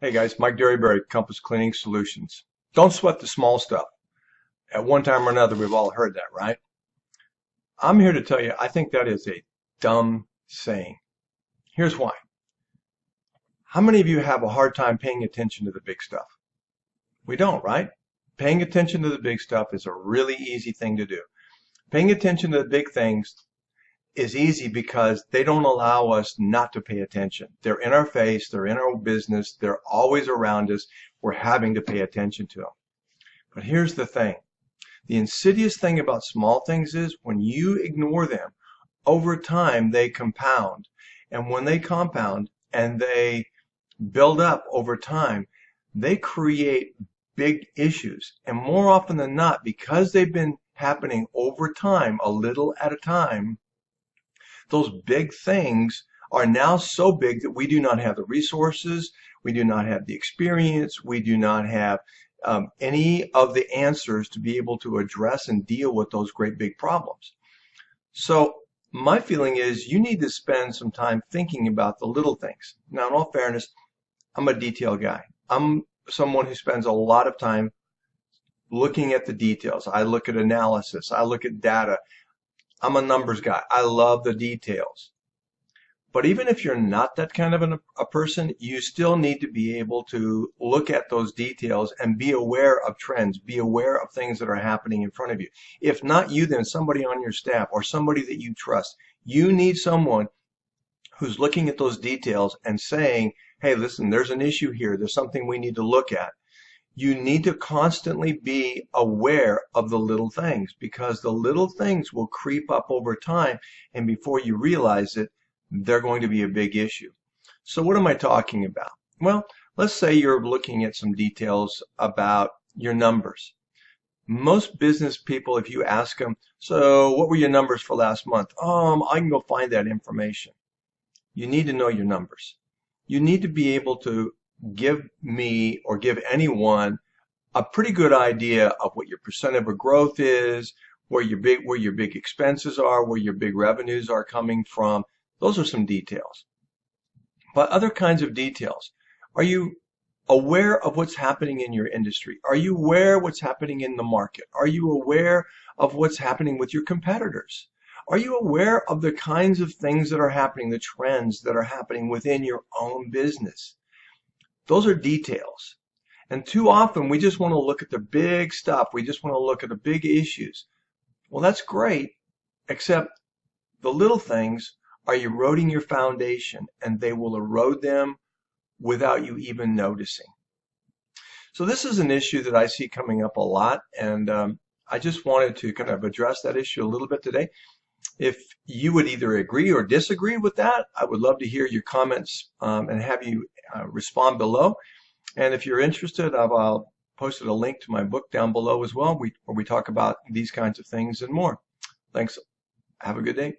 Hey guys, Mike Derryberry, Compass Cleaning Solutions. Don't sweat the small stuff. At one time or another, we've all heard that, right? I'm here to tell you, I think that is a dumb saying. Here's why. How many of you have a hard time paying attention to the big stuff? We don't, right? Paying attention to the big stuff is a really easy thing to do. Paying attention to the big things is easy because they don't allow us not to pay attention. They're in our face, they're in our business, they're always around us. We're having to pay attention to them. But here's the thing. The insidious thing about small things is when you ignore them, over time they compound. And when they compound and they build up over time, they create big issues. And more often than not, because they've been happening over time, a little at a time, those big things are now so big that we do not have the resources, we do not have the experience, we do not have any of the answers to be able to address and deal with those great big problems. So my feeling is you need to spend some time thinking about the little things. Now, in all fairness, I'm a detail guy. I'm someone who spends a lot of time looking at the details. I look at analysis. I look at data. I'm a numbers guy. I love the details. But even if you're not that kind of a person, you still need to be able to look at those details and be aware of trends, be aware of things that are happening in front of you. If not you, then somebody on your staff or somebody that you trust. You need someone who's looking at those details and saying, hey, listen, there's an issue here. There's something we need to look at. You need to constantly be aware of the little things because the little things will creep up over time, and before you realize it, they're going to be a big issue. So what am I talking about? Well, let's say you're looking at some details about your numbers. Most business people, if you ask them, so what were your numbers for last month? I can go find that information. You need to know your numbers. You need to be able to give me or give anyone a pretty good idea of what your percent of growth is, where your big expenses are, where your big revenues are coming from. Those are some details. But other kinds of details. Are you aware of what's happening in your industry? Are you aware of what's happening in the market? Are you aware of what's happening with your competitors? Are you aware of the kinds of things that are happening, the trends that are happening within your own business? Those are details. And too often we just want to look at the big stuff. We just want to look at the big issues. Well, that's great, except the little things are eroding your foundation, and they will erode them without you even noticing. So this is an issue that I see coming up a lot, and I just wanted to kind of address that issue a little bit today. If you would either agree or disagree with that, I would love to hear your comments and have you respond below. And if you're interested, I've posted a link to my book down below as well, where we talk about these kinds of things and more. Thanks. Have a good day.